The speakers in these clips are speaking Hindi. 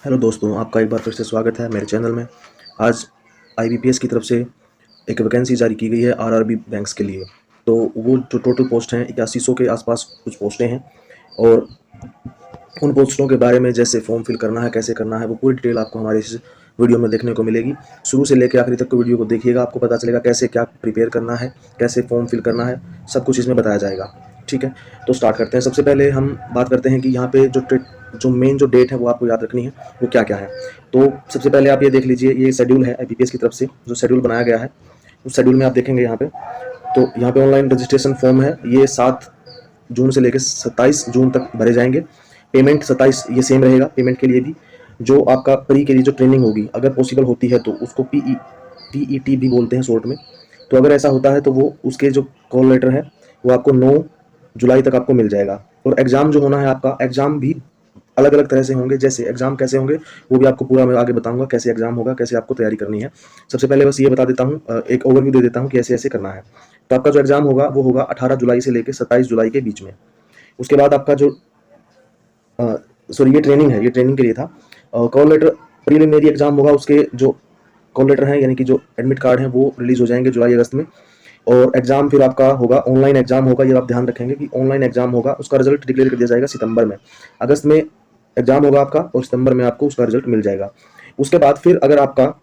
हेलो दोस्तों, आपका एक बार फिर से स्वागत है मेरे चैनल में। आज आईबीपीएस की तरफ से एक वैकेंसी जारी की गई है आरआरबी बैंक्स के लिए। तो वो जो टोटल पोस्ट हैं 8100 के आसपास कुछ पोस्टें हैं, और उन पोस्टों के बारे में जैसे फॉर्म फिल करना है, कैसे करना है, वो पूरी डिटेल आपको हमारे इस वीडियो में देखने को मिलेगी। शुरू से लेकर आखिरी तक के वीडियो को देखिएगा, आपको पता चलेगा कैसे क्या प्रिपेयर करना है, कैसे फॉर्म फिल करना है, सब कुछ इसमें बताया जाएगा। ठीक है, तो स्टार्ट करते हैं। सबसे पहले हम बात करते हैं कि यहाँ पे जो मेन जो डेट है वो आपको याद रखनी है, वो क्या क्या है। तो सबसे पहले आप ये देख लीजिए, ये शेड्यूल है आईबीपीएस की तरफ से जो शेड्यूल बनाया गया है। उस शेड्यूल में आप देखेंगे यहाँ पे, तो यहाँ पे ऑनलाइन रजिस्ट्रेशन फॉर्म है, ये 7 जून से लेकर 27 जून तक भरे जाएंगे। पेमेंट 27 ये सेम रहेगा पेमेंट के लिए भी। जो आपका प्री के लिए जो ट्रेनिंग होगी, अगर पॉसिबल होती है तो उसको पीईटी भी बोलते हैं शॉर्ट में। तो अगर ऐसा होता है तो वो उसके जो कॉल लेटर है वो आपको 9 जुलाई तक आपको मिल जाएगा। और एग्ज़ाम जो होना है आपका, एग्ज़ाम भी अलग अलग तरह से होंगे। जैसे एग्जाम कैसे होंगे वो भी आपको पूरा मैं आगे बताऊंगा, कैसे एग्जाम होगा, कैसे आपको तैयारी करनी है। सबसे पहले बस ये बता देता हूँ, एक ओवरव्यू दे देता हूँ कि ऐसे ऐसे करना है। तो आपका जो एग्जाम होगा वो होगा 18 जुलाई से लेकर 27 जुलाई के बीच में। उसके बाद आपका जो सॉरी ये ट्रेनिंग है, ये ट्रेनिंग के लिए था। कॉल लेटर प्रीलिमिनरी एग्जाम होगा, उसके जो कॉल लेटर हैं यानी कि जो एडमिट कार्ड हैं वो रिलीज हो जाएंगे जुलाई अगस्त में। और एग्जाम फिर आपका होगा, ऑनलाइन एग्जाम होगा। ये आप ध्यान रखेंगे कि ऑनलाइन एग्जाम होगा, उसका रिजल्ट डिक्लेयर कर दिया जाएगा सितंबर में। अगस्त में एग्जाम होगा आपका और सितंबर में आपको उसका रिजल्ट मिल जाएगा। उसके बाद फिर अगर आपका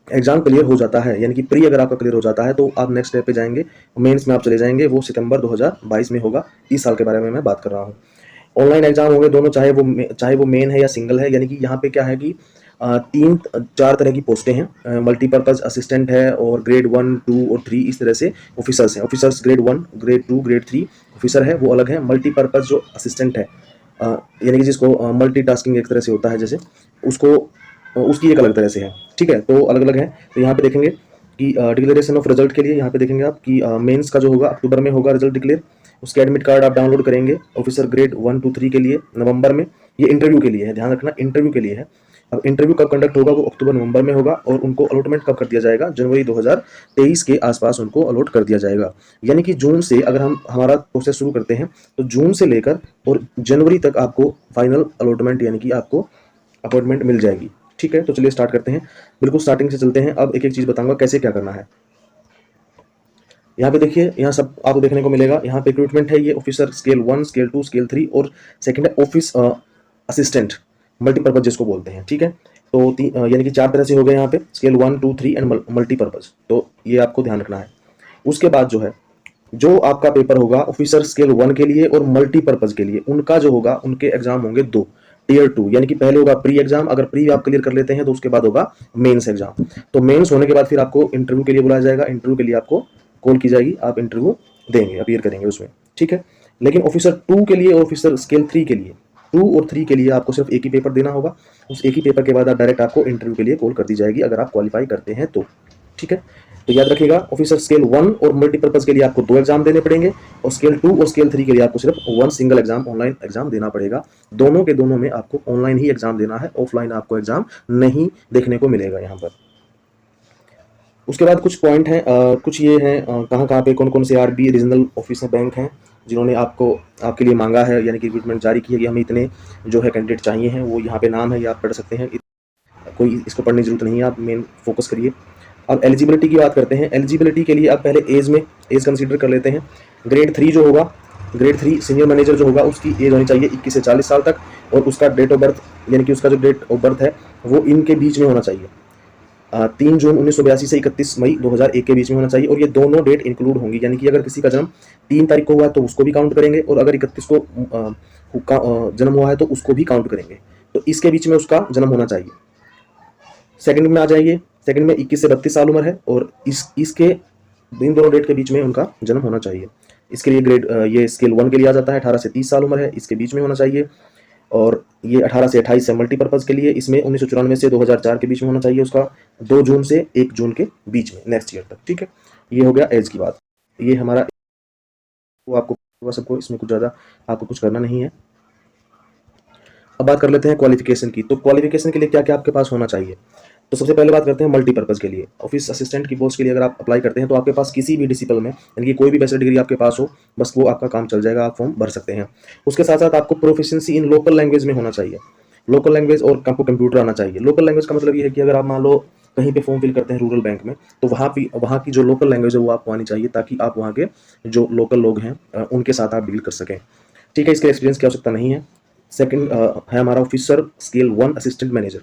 एग्जाम क्लियर हो जाता है, यानी कि प्री अगर आपका क्लियर हो जाता है, तो आप नेक्स्ट स्टेप पे जाएंगे, मेंस में आप चले जाएंगे। वो सितंबर 2022 में होगा, इस साल के बारे में मैं बात कर रहा हूँ। ऑनलाइन एग्जाम होंगे दोनों, चाहे वो मेन है या सिंगल है। यानी कि यहाँ पे क्या है कि 3-4 तरह की पोस्टें हैं। मल्टीपर्पज़ असिस्टेंट है, और ग्रेड 1, 2 और 3 इस तरह से ऑफिसर्स हैं। Officers grade 1, grade 2, grade 3 officer है, वो अलग है। मल्टीपर्पज़ जो असिस्टेंट है, यानी कि जिसको मल्टीटास्किंग एक तरह से होता है, जैसे उसको उसकी एक अलग तरह से है। ठीक है, तो अलग अलग है। तो यहाँ पे देखेंगे कि डिक्लेरेशन ऑफ रिजल्ट के लिए यहाँ पे देखेंगे आप कि मेंस का जो होगा अक्टूबर में होगा रिजल्ट डिक्लेयर। उसके एडमिट कार्ड आप डाउनलोड करेंगे ऑफिसर ग्रेड 1, 2, 3 के लिए नवंबर में। ये इंटरव्यू के लिए है, ध्यान रखना इंटरव्यू के लिए है। अब इंटरव्यू कब कंडक्ट होगा, वो अक्टूबर नवंबर में होगा। और उनको अलॉटमेंट कब कर दिया जाएगा, जनवरी 2023 के आसपास उनको अलॉट कर दिया जाएगा। यानी कि जून से अगर हम हमारा प्रोसेस शुरू करते हैं तो जून से लेकर और जनवरी तक आपको फाइनल अलॉटमेंट यानी कि आपको अपॉइंटमेंट मिल जाएगी। ठीक है, तो चलिए स्टार्ट करते हैं, बिल्कुल स्टार्टिंग से चलते हैं। अब एक एक चीज़ बताऊंगा कैसे क्या करना है। यहाँ पे देखिए, यहाँ सब आपको देखने को मिलेगा। यहाँ पे रिक्रूटमेंट है, ये ऑफिसर स्केल 1, स्केल 2, स्केल 3 और सेकंड है ऑफिस असिस्टेंट मल्टीपर्पज जिसको बोलते हैं। ठीक है, तो यानी कि 4 तरह से हो गए यहाँ पे, स्केल 1, 2, 3 एंड मल्टीपर्पज। तो ये आपको ध्यान रखना है। उसके बाद जो है, जो आपका पेपर होगा ऑफिसर स्केल 1 के लिए और मल्टीपर्पज के लिए, उनका जो होगा, उनके एग्जाम होंगे 2। टीयर 2 यानी कि पहले होगा प्री एग्जाम, अगर प्री आप क्लियर कर लेते हैं तो उसके बाद होगा मेंस एग्जाम। तो मेंस होने के बाद फिर आपको इंटरव्यू के लिए बुलाया जाएगा, इंटरव्यू के लिए आपको कॉल की जाएगी, आप इंटरव्यू देंगे, अपीयर करेंगे उसमें। ठीक है, लेकिन ऑफिसर 2 के लिए और ऑफिसर स्केल 3 के लिए, 2 और 3 के लिए आपको सिर्फ एक ही पेपर देना होगा। उस एक ही पेपर के बाद आप डायरेक्ट आपको इंटरव्यू के लिए कॉल कर दी जाएगी, अगर आप क्वालिफाई करते हैं तो। ठीक है, तो याद रखिएगा, ऑफिसर स्केल 1 और मल्टीपर्पज के लिए आपको 2 एग्जाम देने पड़ेंगे, और स्केल 2 और स्केल 3 के लिए आपको सिर्फ 1 सिंगल एग्जाम, ऑनलाइन एग्जाम देना पड़ेगा। दोनों के दोनों में आपको ऑनलाइन ही एग्जाम देना है, ऑफलाइन आपको एग्जाम नहीं देखने को मिलेगा यहाँ पर। उसके बाद कुछ पॉइंट हैं, कुछ ये हैं, कहाँ कहाँ पे कौन कौन से आरबी रीजनल ऑफिस हैं, बैंक हैं जिन्होंने आपके लिए मांगा है, यानी कि रिक्रूटमेंट जारी की है कि हमें इतने जो है कैंडिडेट चाहिए हैं। वो यहाँ पे नाम है, ये आप पढ़ सकते हैं, कोई इसको पढ़ने की जरूरत नहीं है, आप मेन फोकस करिए। अब एलिजिबिलिटी की बात करते हैं। एलिजिबिलिटी के लिए आप पहले एज कंसीडर कर लेते हैं। ग्रेड 3 जो होगा, ग्रेड 3 सीनियर मैनेजर जो होगा, उसकी एज होनी चाहिए 21 से 40 साल तक, और उसका डेट ऑफ बर्थ यानी कि उसका जो डेट ऑफ बर्थ है वो इनके बीच में होना चाहिए, 3 जून 1982 से 31 मई 2001 के बीच में होना चाहिए। और ये दोनों डेट इंक्लूड होंगी, यानी कि अगर किसी का जन्म 3 तारीख को हुआ तो उसको भी काउंट करेंगे, और अगर 31 को जन्म हुआ है तो उसको भी काउंट करेंगे। तो इसके बीच में उसका जन्म होना चाहिए। सेकंड में आ जाइए, सेकंड में 21 से 32 साल उम्र है, और इसके इन दोनों डेट के बीच में उनका जन्म होना चाहिए। इसके लिए ये स्केल 1 के लिए आ जाता है, 18 से 30 साल उम्र है, इसके बीच में होना चाहिए। और ये 18 से 28 है मल्टीपर्पज़ के लिए, इसमें 1994 से 2004 के बीच में होना चाहिए उसका, 2 जून से 1 जून के बीच में नेक्स्ट ईयर तक। ठीक है, ये हो गया एज की बात। ये हमारा वो आपको सबको, इसमें कुछ ज़्यादा आपको कुछ करना नहीं है। अब बात कर लेते हैं क्वालिफिकेशन की। तो क्वालिफिकेशन के लिए क्या क्या आपके पास होना चाहिए। तो सबसे पहले बात करते हैं मल्टीपर्पज़ के लिए। ऑफिस असिस्टेंट की पोस्ट के लिए अगर आप अप्लाई करते हैं तो आपके पास किसी भी डिसिप्लिन में, यानी कि कोई भी बैचलर डिग्री आपके पास हो, बस वो आपका काम चल जाएगा, आप फॉर्म भर सकते हैं। उसके साथ साथ आपको प्रोफिशिएंसी इन लोकल लैंग्वेज में होना चाहिए। लोकल लैंग्वेज और आपको कंप्यूटर आना चाहिए। लोकल लैंग्वेज का मतलब ये है कि अगर आप मान लो कहीं पे फॉर्म फिल करते हैं रूरल बैंक में, तो वहाँ की जो लोकल लैंग्वेज है वो आपको आनी चाहिए, ताकि आप वहाँ के जो लोकल लोग हैं उनके साथ आप डील कर सकें। ठीक है, इसके एक्सपीरियंस की आवश्यकता नहीं है। सेकंड है हमारा ऑफिसर स्केल 1 असिस्टेंट मैनेजर।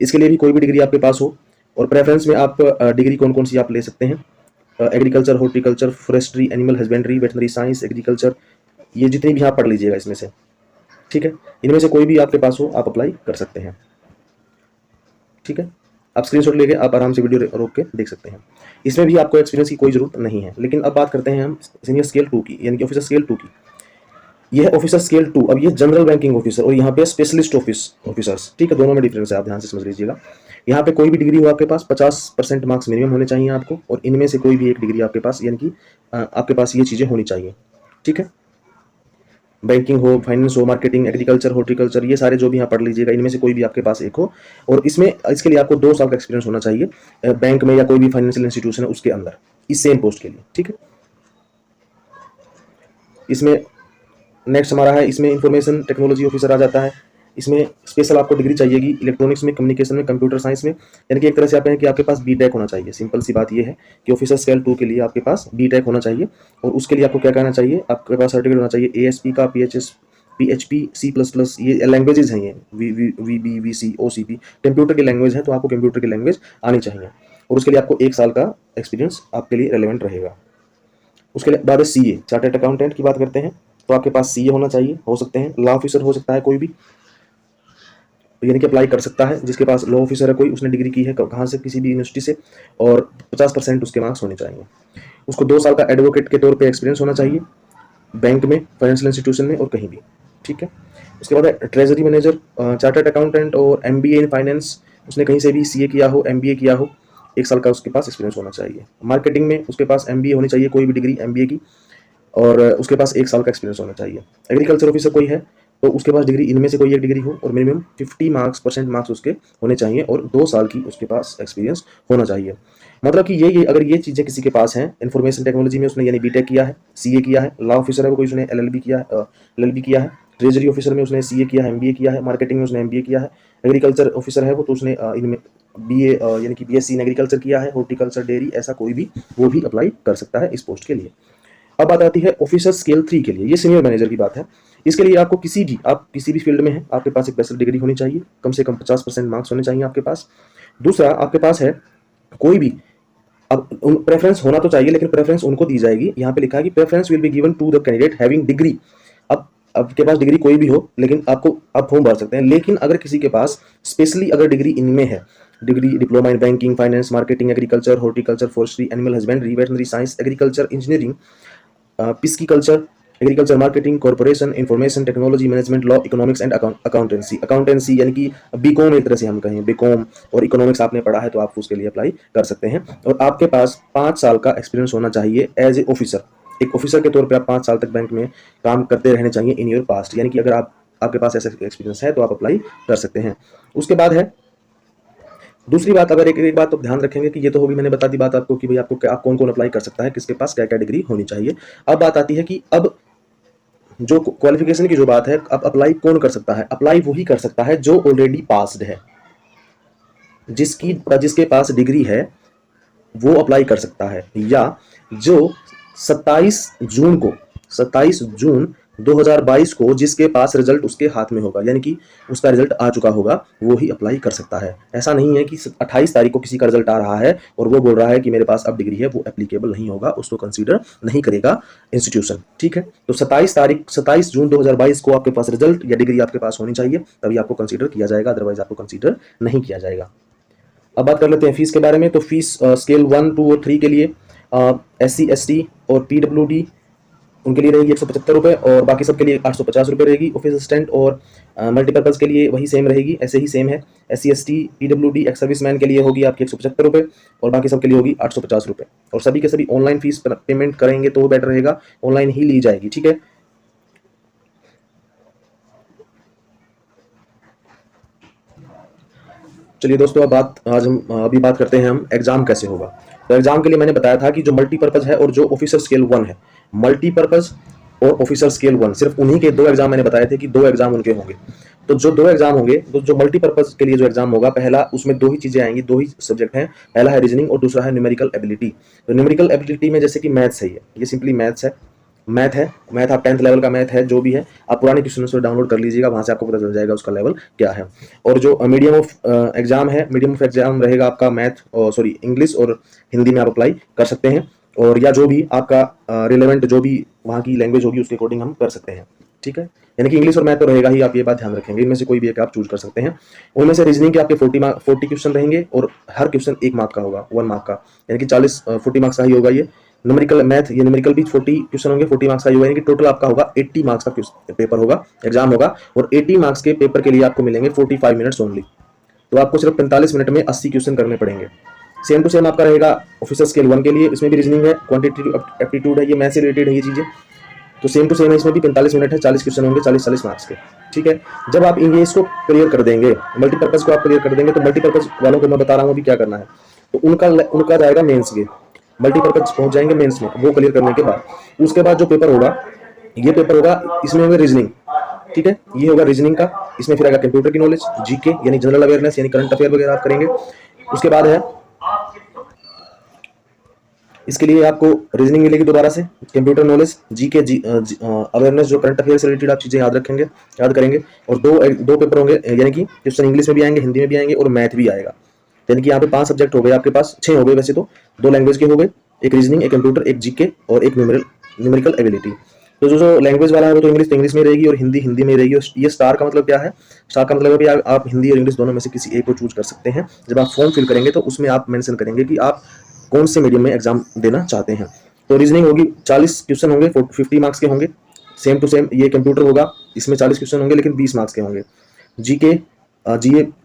इसके लिए भी कोई भी डिग्री आपके पास हो, और प्रेफरेंस में आप डिग्री कौन कौन सी आप ले सकते हैं, agriculture, horticulture, forestry, animal husbandry, veterinary science, agriculture, ये जितनी भी आप पढ़ लीजिएगा इसमें से। ठीक है, इनमें से कोई भी आपके पास हो आप अप्लाई कर सकते हैं। ठीक है, आप स्क्रीनशॉट लेके आप आराम से वीडियो रोक के देख सकते हैं। इसमें भी आपको एक्सपीरियंस की कोई जरूरत नहीं है। लेकिन अब बात करते हैं हम सीनियर स्केल 2 की, यानी कि ऑफिसर स्केल 2 की। यह है ऑफिसर स्केल 2। अब ये जनरल बैंकिंग ऑफिसर और यहाँ पे स्पेशलिस्ट ऑफिसर्स, ठीक है, दोनों में डिफरेंस है, आप ध्यान से समझ लीजिएगा। यहाँ पे कोई भी डिग्री हो आपके पास, 50% मार्क्स मिनिमम होने चाहिए आपको, और इनमें से कोई भी एक डिग्री आपके पास, यानी कि आपके पास ये चीज़ें होनी चाहिए। ठीक है, बैंकिंग हो, फाइनेंस हो, मार्केटिंग, एग्रीकल्चर, हॉर्टिकल्चर, ये सारे जो भी यहाँ पढ़ लीजिएगा, इनमें से कोई भी आपके पास एक हो। और इसके लिए आपको 2 साल का एक्सपीरियंस होना चाहिए बैंक में या कोई भी फाइनेंशियल इंस्टीट्यूशन है उसके अंदर, इस सेम पोस्ट के लिए। ठीक है, इसमें नेक्स्ट हमारा है, इसमें इंफॉर्मेशन टेक्नोलॉजी ऑफिसर आ जाता है। इसमें स्पेशल आपको डिग्री चाहिएगी इलेक्ट्रॉनिक्स में, कम्युनिकेशन में, कंप्यूटर साइंस में, यानी कि एक तरह से आप कहें कि आपके पास बीटेक होना चाहिए। सिंपल सी बात ये है कि ऑफिसर स्केल 2 के लिए आपके पास बीटेक होना चाहिए। और उसके लिए आपको क्या करना चाहिए, आपके पास सर्टिफिकेट होना चाहिए एएसपी का, PHP, C++, ये लैंग्वेजेस हैं, ये VB, VC, OCP कंप्यूटर की लैंग्वेज है, तो आपको कंप्यूटर की लैंग्वेज आनी चाहिए। और उसके लिए आपको 1 साल का एक्सपीरियंस आपके लिए रेलेवेंट रहेगा। उसके बाद CA, चार्टर्ड अकाउंटेंट की बात करते हैं, तो आपके पास CA होना चाहिए, हो सकते हैं लॉ ऑफिसर हो सकता है कोई भी, यानी कि अप्लाई कर सकता है जिसके पास लॉ ऑफिसर है कोई, उसने डिग्री की है कहाँ से, किसी भी यूनिवर्सिटी से, और 50% उसके मार्क्स होने चाहिए। उसको 2 साल का एडवोकेट के तौर पे एक्सपीरियंस होना चाहिए, बैंक में, फाइनेंशियल इंस्टीट्यूशन में और कहीं भी। ठीक है, उसके बाद ट्रेजरी मैनेजर, चार्टर्ड अकाउंटेंट और MBA इन फाइनेंस, उसने कहीं से भी CA किया हो, MBA किया हो, 1 साल का उसके पास एक्सपीरियंस होना चाहिए। मार्केटिंग में उसके पास MBA होनी चाहिए, कोई भी डिग्री MBA की, और उसके पास 1 साल का एक्सपीरियंस होना चाहिए। एग्रीकल्चर ऑफिसर कोई है तो उसके पास डिग्री, इनमें से कोई एक डिग्री हो, और मिनिमम 50% मार्क्स उसके होने चाहिए, और 2 साल की उसके पास एक्सपीरियंस होना चाहिए। मतलब कि ये अगर ये चीज़ें किसी के पास हैं, इन्फॉर्मेशन टेक्नोलॉजी में उसने यानी बीटेक किया है, CA किया है, लॉ ऑफिसर है वो कोई, उसने LLB किया है, ट्रेजरी ऑफिसर में उसने CA किया है, MBA किया है, मार्केटिंग में उसने MBA किया है, एग्रीकल्चर ऑफिसर है वो तो उसने इनमें BA यानी कि BSc इन एग्रीकल्चर किया है, हॉर्टिकल्चर, डेयरी, ऐसा कोई भी वो भी अप्लाई कर सकता है इस पोस्ट के लिए। अब बात आती है ऑफिसर स्केल 3 के लिए, ये सीनियर मैनेजर की बात है। इसके लिए आपको आप किसी भी फील्ड में हैं, आपके पास एक बैचलर डिग्री होनी चाहिए, कम से कम 50% मार्क्स होने चाहिए आपके पास। दूसरा, आपके पास है कोई भी, अब प्रेफरेंस होना तो चाहिए, लेकिन प्रेफरेंस उनको दी जाएगी, यहाँ पे लिखा है कि preference will be given to the candidate having degree. अब आपके पास डिग्री कोई भी हो, लेकिन आप फॉर्म भर सकते हैं। लेकिन अगर किसी के पास स्पेशली अगर डिग्री इनमें है, degree diploma in banking, finance, marketing, agriculture, horticulture, forestry, animal husbandry, veterinary science, agriculture engineering, pisciculture, agriculture marketing, corporation, information technology management, law, economics and accountancy यानी कि बीकॉम, एक तरह से हम कहें बीकॉम, और इकोनॉमिक्स आपने पढ़ा है तो आप उसके लिए अप्लाई कर सकते हैं। और आपके पास 5 साल का एक्सपीरियंस होना चाहिए एज ए ऑफिसर। एक ऑफिसर के तौर पे आप 5 साल तक बैंक में काम करते रहने चाहिए इन योर पास्ट, यानी कि अगर आपके पास ऐसा एक्सपीरियंस है तो आप अप्लाई कर सकते हैं। उसके बाद है दूसरी बात, अगर एक बात तो ध्यान रखेंगे कि ये तो होगी, मैंने बता दी बात आपको कि भाई आप कौन कौन अप्लाई कर सकता है, किसके पास क्या क्या डिग्री होनी चाहिए। अब बात आती है कि अब जो क्वालिफिकेशन की जो बात है, अब अप्लाई कौन कर सकता है। अप्लाई वही कर सकता है जो ऑलरेडी पास्ड है, जिसके पास डिग्री है वो अप्लाई कर सकता है, या जो 27 जून 2022 को जिसके पास रिजल्ट उसके हाथ में होगा, यानी कि उसका रिजल्ट आ चुका होगा, वो ही अप्लाई कर सकता है। ऐसा नहीं है कि 28 तारीख को किसी का रिजल्ट आ रहा है और वो बोल रहा है कि मेरे पास अब डिग्री है, वो एप्लीकेबल नहीं होगा, उसको कंसीडर नहीं करेगा इंस्टीट्यूशन। ठीक है, तो 27 जून 2022 को आपके पास रिजल्ट या डिग्री आपके पास होनी चाहिए, तभी आपको कंसीडर किया जाएगा, अदरवाइज आपको कंसीडर नहीं किया जाएगा। अब बात कर लेते हैं फीस के बारे में। तो फीस स्केल 1, 2 और 3 के लिए SC, ST और PWD उनके लिए रहेगी 175 रुपये, और बाकी सबके लिए 850 रुपये रहेगी। ऑफिस असिस्टेंट और मल्टीपर्पज़ के लिए वही सेम रहेगी, ऐसे ही सेम है। SC, ST, PWD, ex serviceman के लिए होगी आपकी 175 रुपये, और बाकी सबके लिए होगी 850 रुपये। और सभी के सभी ऑनलाइन फीस पेमेंट करेंगे तो बेटर रहेगा, ऑनलाइन ही ली जाएगी। ठीक है, चलिए दोस्तों, आज हम अभी बात करते हैं हम एग्जाम कैसे होगा। तो एग्जाम के लिए मैंने बताया था कि जो मल्टीपर्पज़ है और जो ऑफिसर स्केल 1 है, मल्टीपर्पज़ और ऑफिसर स्केल 1, सिर्फ उन्हीं के 2 एग्जाम मैंने बताए थे कि 2 एग्जाम उनके होंगे। तो जो 2 एग्जाम होंगे, तो जो मल्टीपर्पज के लिए जो एग्जाम होगा, पहला उसमें 2 ही चीजें आएंगी, 2 ही सब्जेक्ट हैं। पहला है रीजनिंग और दूसरा है न्यूमेरिकल एबिलिटी। तो न्यूमेरिकल एबिलिटी में जैसे कि मैथ्स है, ये सिंपली मैथ्स है, मैथ आप 10th लेवल का मैथ है, जो भी है आप पुराने क्वेश्चन से डाउनलोड कर लीजिएगा, वहां से आपको पता चल जाएगा उसका लेवल क्या है। और जो मीडियम ऑफ एग्जाम है, मीडियम ऑफ एग्जाम रहेगा आपका मैथ और सॉरी इंग्लिश और हिंदी में आप अप्लाई कर सकते हैं, और या जो भी आपका रिलेवेंट जो भी वहाँ की लैंग्वेज होगी उसके अकॉर्डिंग हम कर सकते हैं, ठीक है। यानी कि इंग्लिश और मैथ तो रहेगा ही, आप ये बात ध्यान रखेंगे, इनमें से कोई भी एक आप चूज कर सकते हैं। उनमें से रीजनिंग के आपके 40 क्वेश्चन रहेंगे और हर क्वेश्चन 1 मार्क का होगा, 1 मार्क का, यानी कि 40 मार्क्स का ही होगा। ये न्यूमेरिकल मैथ, ये न्यूमेरिकल भी 40 क्वेश्चन होंगे, 40 मार्क्स का ही होगा, यानी कि टोटल आपका होगा 80 मार्क्स का पेपर होगा, एग्जाम होगा। और 80 मार्क्स के पेपर के लिए आपको मिलेंगे 45 मिनट्स ओनली। तो आपको सिर्फ 45 मिनट में 80 क्वेश्चन करने पड़ेंगे। सेम टू सेम आपका रहेगा ऑफिसर स्केल 1 के लिए, इसमें भी रीजनिंग है, क्वांटिटेटिव एप्टीट्यूड है, ये मैथ से रिलेटेड है ये चीजें। तो सेम टू सेम है, इसमें भी 45 मिनट है, 40 क्वेश्चन होंगे, 40 मार्क्स के, ठीक है। जब आप इंग्लिश को क्लियर कर देंगे, मल्टीपर्पज को आप क्लियर कर देंगे, तो मल्टीपर्पज वालों को मैं बता रहा हूँ अभी क्या करना है। तो उनका जाएगा मेंस के, मल्टीपर्पज पहुंच जाएंगे मेंस में, वो क्लियर करने के बाद उसके बाद जो पेपर होगा, ये पेपर होगा, इसमें होगा रीजनिंग, ठीक है, ये होगा रीजनिंग का। इसमें फिर आएगा कंप्यूटर की नॉलेज, जीके यानी जनरल अवेयरनेस, यानी करंट अफेयर वगैरह आप करेंगे। उसके बाद है, इसके लिए आपको रीजनिंग मिलेगी दोबारा से, कंप्यूटर नॉलेज, जीके अवेयरनेस, जो करंट अफेयर से रिलेटेड आप चीजें याद करेंगे। और दो पेपर होंगे, यानी कि क्वेश्चन इंग्लिश में भी आएंगे, हिंदी में भी आएंगे और मैथ भी आएगा। यानी कि यहाँ पे 5 सब्जेक्ट हो गए आपके पास, 6 हो गए वैसे तो, 2 लैंग्वेज के हो गए, एक रीजनिंग, एक कंप्यूटर, एक जीके और एक न्यूमेरिकल एबिलिटी। तो जो लैंग्वेज वाला है वो तो इंग्लिश में रहेगी और हिंदी में रहेगी। ये स्टार का मतलब क्या है? स्टार का मतलब है कि आप हिंदी और इंग्लिश दोनों में से किसी एक को चूज कर सकते हैं। जब आप फॉर्म फिल करेंगे तो उसमें आप मेंशन करेंगे कि आप कौन से मीडियम में एग्जाम देना चाहते हैं। तो रीजनिंग होगी, 40 क्वेश्चन होंगे, 50 मार्क्स के होंगे। सेम टू सेम ये कंप्यूटर होगा, इसमें 40 क्वेश्चन होंगे लेकिन 20 मार्क्स के होंगे। जीके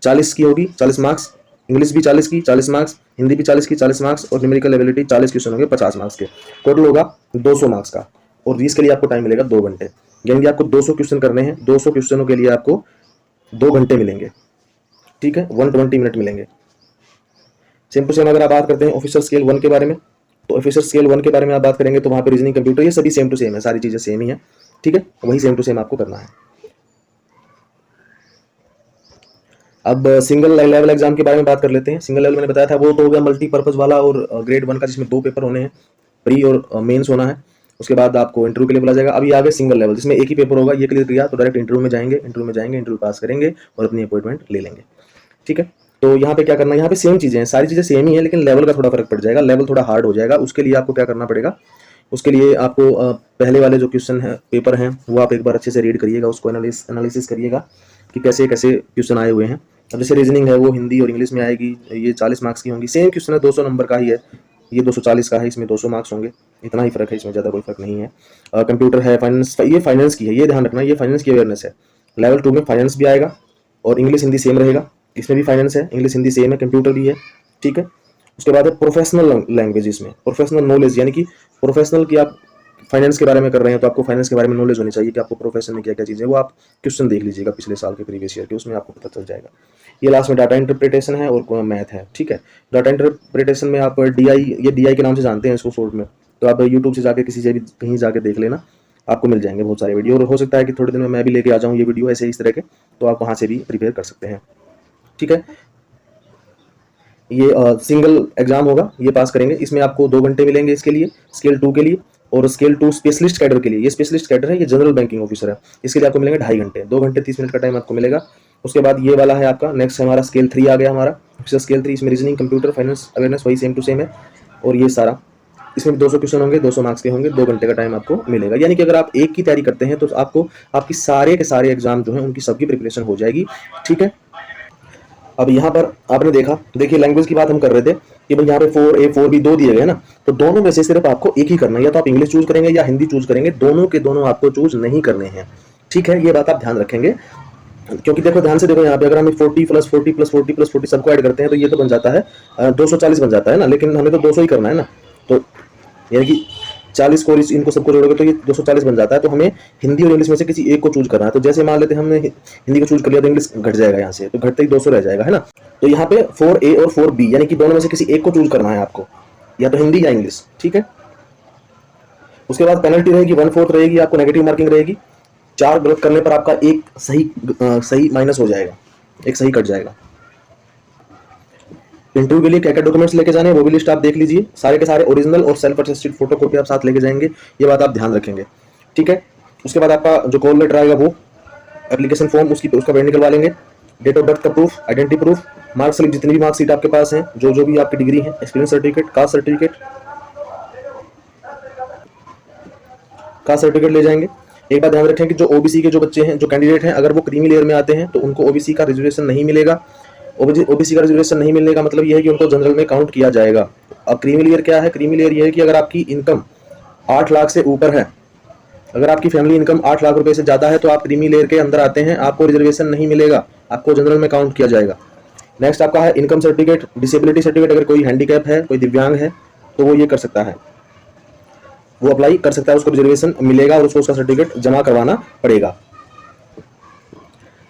40 की होगी, 40 मार्क्स, इंग्लिश भी 40 की, 40 मार्क्स, हिंदी भी 40 की, 40 मार्क्स, और न्यूमेरिकल एबिलिटी 40 क्वेश्चन होंगे, 50 मार्क्स के। टोटल होगा 200 मार्क्स का, और इसके लिए आपको टाइम मिलेगा 2 घंटे। यानी कि आपको 200 क्वेश्चन करने हैं, 200 क्वेश्चनों के लिए आपको 2 घंटे मिलेंगे, ठीक है, 120 मिनट मिलेंगे। सेम टू सेम अगर आप बात करते हैं ऑफिसर स्केल 1 के बारे में, तो ऑफिसर स्केल 1 के बारे में आप बात करेंगे तो वहां पे रीजनिंग, कंप्यूटर, ये सभी सेम टू सेम है, सारी चीजें सेम ही है, ठीक है, वही सेम टू सेम आपको करना है। अब सिंगल लेवल एग्जाम के बारे में बात कर लेते हैं। सिंगल लेवल मैंने बताया था वो तो हो गया मल्टीपर्पज वाला और ग्रेड 1 का, जिसमें 2 पेपर होने हैं, प्री और मेंस होना है। उसके बाद आपको इंटरव्यू के लिए बुला जाएगा। अभी आगे सिंगल लेवल, जिसमें एक ही पेपर होगा, ये क्लियर किया तो डायरेक्ट इंटरव्यू में जाएंगे, इंटरव्यू पास करेंगे और अपनी अपॉइंटमेंट ले लेंगे, ठीक है। तो यहाँ पे क्या करना है, यहाँ पे सेम चीजें हैं, सारी चीजें सेम ही है, लेकिन लेवल का थोड़ा फर्क पड़ जाएगा, लेवल थोड़ा हार्ड हो जाएगा। उसके लिए आपको क्या करना पड़ेगा, उसके लिए आपको पहले वाले जो क्वेश्चन है, पेपर हैं, वो आप एक बार अच्छे से रीड करिएगा, उसको एनालिसिस करिएगा कि कैसे कैसे क्वेश्चन आए हुए हैं। अब जैसे रीजनिंग है वो हिंदी और इंग्लिश में आएगी, ये 40 मार्क्स की होंगी, सेम क्वेश्चन है, 200 नंबर का ही है, ये 240 का है, इसमें 200 मार्क्स होंगे, इतना ही फर्क है, इसमें ज़्यादा कोई फर्क नहीं है। कंप्यूटर है, फाइनेंस, ये फाइनेंस की है, ये ध्यान रखना, ये फाइनेंस की अवेयरनेस है। लेवल 2 में फाइनेंस भी आएगा और इंग्लिश हिंदी सेम रहेगा, इसमें भी फाइनेंस है, इंग्लिश हिंदी सेम है, कंप्यूटर भी है, ठीक है। उसके बाद है प्रोफेशनल लैंग्वेज, इसमें प्रोफेशनल नॉलेज, यानी कि प्रोफेशनल की आप फाइनेंस के बारे में कर रहे हैं तो आपको फाइनेंस के बारे में नॉलेज होनी चाहिए कि आपको प्रोफेशन में क्या क्या चीज़ें, वो आप क्वेश्चन देख लीजिएगा पिछले साल के, प्रीवियस ईयर के, उसमें आपको पता चल जाएगा। ये लास्ट में डाटा इंटरप्रिटेशन है और मैथ है, ठीक है। डाटा इंटरप्रिटेशन में आप DI के नाम से जानते हैं इसको शॉर्ट में, तो आप यूट्यूब से जाके किसी से भी कहीं जाके देख लेना, आपको मिल जाएंगे बहुत सारे वीडियो, और हो सकता है कि थोड़े दिन में मैं भी लेके आ जाऊँ ये वीडियो ऐसे इस तरह के, तो आप वहाँ से भी प्रिपेयर कर सकते हैं, ठीक है। ये सिंगल एग्जाम होगा, ये पास करेंगे, इसमें आपको 2 घंटे मिलेंगे इसके लिए, स्केल 2 के लिए। और स्केल 2 स्पेशलिस्ट कैडर के लिए, ये स्पेशलिस्ट कैडर है, ये जनरल बैंकिंग ऑफिसर है, इसके लिए आपको मिलेंगे 2.5 घंटे, 2 घंटे 30 मिनट का टाइम आपको मिलेगा। उसके बाद ये वाला है आपका नेक्स्ट, हमारा स्केल 3 आ गया हमारा, स्केल 3, इसमें रीजनिंग, कंप्यूटर, फाइनेंस अवेयरनेस, वही सेम टू सेम है, और ये सारा, इसमें 200 क्वेश्चन होंगे, 200 मार्क्स के होंगे, 2 घंटे का टाइम आपको मिलेगा। यानी कि अगर आप एक की तैयारी करते हैं तो आपको आपकी सारे के सारे एग्जाम जो है उनकी सबकी प्रिपरेशन हो जाएगी, ठीक है। अब यहाँ पर आपने देखा, देखिए लैंग्वेज की बात हम कर रहे थे कि भाई यहाँ पे 4A 4B 2 दिए गए ना, तो दोनों में से सिर्फ आपको एक ही करना है, या तो आप इंग्लिश चूज करेंगे या हिंदी चूज करेंगे, दोनों के दोनों आपको चूज नहीं करने हैं, ठीक है। ये बात आप ध्यान रखेंगे, क्योंकि देखो ध्यान से देखो, यहाँ पे अगर हम 40 + 40 + 40 + 40 सबको ऐड करते हैं तो ये तो बन जाता है 240 बन जाता है ना, लेकिन हमें तो 200 ही करना है ना, तो यानी कि 40 को इनको सबको जोड़ोगे तो ये 240 बन जाता है। तो हमें हिंदी और इंग्लिश में से किसी एक को चूज करना है। तो जैसे मान लेते हैं हमने हिंदी को चूज कर लिया तो इंग्लिश घट जाएगा यहाँ से, तो घटते ही 200 रह जाएगा, है ना। तो यहाँ पे 4A और 4B, यानी कि दोनों में से किसी एक को चूज करना है आपको, या तो हिंदी या इंग्लिश, ठीक है। उसके बाद पेनल्टी रहेगी 1/4 रहेगी, आपको नेगेटिव मार्किंग रहेगी, 4 गलत करने पर आपका एक सही माइनस हो जाएगा, एक सही कट जाएगा। इंटरव्यू के लिए क्या क्या डॉक्यूमेंट्स लेके जाने हैं वो भी लिस्ट आप देख लीजिए। सारे के सारे ओरिजिनल और सेल्फ अटेस्टेड फोटोकॉपी आप साथ लेके जाएंगे, ये बात आप ध्यान रखेंगे, ठीक है। उसके बाद आपका जो कॉल लेटर आएगा वो एप्लीकेशन फॉर्म उसका प्रिंट निकलवा लेंगे, डेट ऑफ बर्थ का प्रूफ, आइडेंटिटी प्रूफ, मार्कशीट, जितनी भी मार्कशीट आपके पास हैं, जो भी आपकी डिग्री है, एक्सपीरियंस सर्टिफिकेट, कास्ट सर्टिफिकेट ले जाएंगे। एक बात ध्यान रखें कि जो ओबीसी के जो बच्चे हैं, जो कैंडिडेट हैं, अगर वो क्रीमी लेयर में आते हैं तो उनको ओबीसी का रिजर्वेशन नहीं मिलेगा। ओबीसी का रिजर्वेशन नहीं मिलने का मतलब यह है कि उनको जनरल में काउंट किया जाएगा। अब क्रीमी लेयर क्या है? क्रीमी लेयर यह है कि अगर आपकी इनकम 8 लाख से ऊपर है, अगर आपकी फैमिली इनकम 8 लाख रुपए से ज़्यादा है तो आप क्रीमी लेयर के अंदर आते हैं, आपको रिजर्वेशन नहीं मिलेगा, आपको जनरल में काउंट किया जाएगा। नेक्स्ट आपका है इनकम सर्टिफिकेट, डिसेबिलिटी सर्टिफिकेट। अगर कोई हैंडीकैप है, कोई दिव्यांग है तो वो ये कर सकता है, वो अप्लाई कर सकता है, उसको रिजर्वेशन मिलेगा और उसको उसका सर्टिफिकेट जमा करवाना पड़ेगा।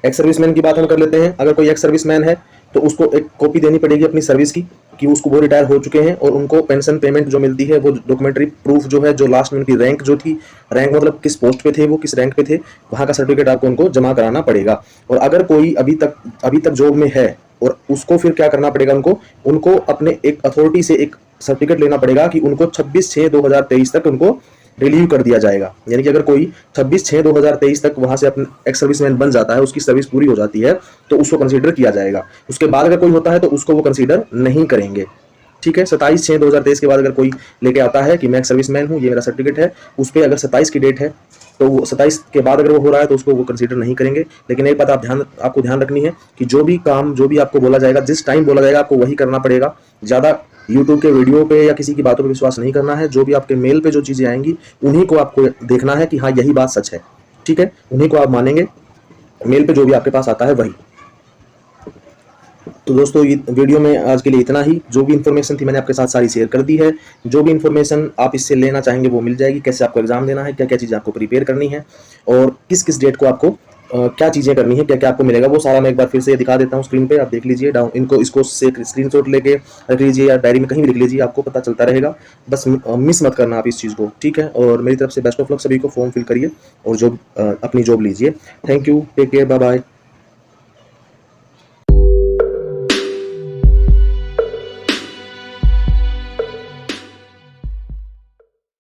एक्स सर्विसमैन की बात हम कर लेते हैं। अगर कोई एक्स सर्विसमैन है तो उसको एक कॉपी देनी पड़ेगी अपनी सर्विस की, कि उसको वो रिटायर हो चुके हैं और उनको पेंशन पेमेंट जो मिलती है वो डॉक्यूमेंटरी प्रूफ जो है, जो लास्ट में उनकी रैंक जो थी, रैंक मतलब किस पोस्ट पे थे, वो किस रैंक पे थे, वहाँ का सर्टिफिकेट आपको उनको जमा कराना पड़ेगा। और अगर कोई अभी तक जॉब में है और उसको फिर क्या करना पड़ेगा, उनको अपने एक अथॉरिटी से एक सर्टिफिकेट लेना पड़ेगा कि उनको 26/6/2023 तक उनको रिलीव कर दिया जाएगा। यानी कि अगर कोई 26/6/2023 तक वहां से अपना एक्स सर्विसमैन बन जाता है, उसकी सर्विस पूरी हो जाती है, तो उसको कंसीडर किया जाएगा। उसके बाद अगर कोई होता है तो उसको वो कंसीडर नहीं करेंगे, ठीक है। 27/6/2023 के बाद अगर कोई लेके आता है कि मैं एक्स सर्विसमैन हूँ, ये मेरा सर्टिफिकेट है, उस पर अगर 27 की डेट है तो वो 27 के बाद अगर वो हो रहा है तो उसको वो कंसीडर नहीं करेंगे। लेकिन एक बात आपको ध्यान रखनी है कि जो भी काम, जो भी आपको बोला जाएगा, जिस टाइम बोला जाएगा, आपको वही करना पड़ेगा। ज़्यादा यूट्यूब के वीडियो पे या किसी की बातों पे विश्वास नहीं करना है। जो भी आपके मेल पे जो चीज़ें आएंगी उन्हीं को आपको देखना है कि हाँ यही बात सच है, ठीक है, उन्हीं को आप मानेंगे। मेल पे जो भी आपके पास आता है वही। तो दोस्तों ये वीडियो में आज के लिए इतना ही। जो भी इन्फॉर्मेशन थी मैंने आपके साथ सारी शेयर कर दी है। जो भी इन्फॉर्मेशन आप इससे लेना चाहेंगे वो मिल जाएगी। कैसे आपको एग्जाम देना है, क्या क्या चीज़ें आपको प्रिपेयर करनी है और किस किस डेट को आपको क्या चीज़ें करनी है, क्या क्या आपको मिलेगा, वो सारा मैं एक बार फिर से दिखा देता हूँ स्क्रीन पे। आप देख लीजिए, इसको स्क्रीनशॉट लेके रख लीजिए या डायरी में कहीं भी लिख लीजिए, आपको पता चलता रहेगा। बस मिस मत करना आप इस चीज़ को, ठीक है। और मेरी तरफ से बेस्ट ऑफ लक सभी को। फॉर्म फिल करिए और अपनी जॉब लीजिए। Thank you, take care, bye bye.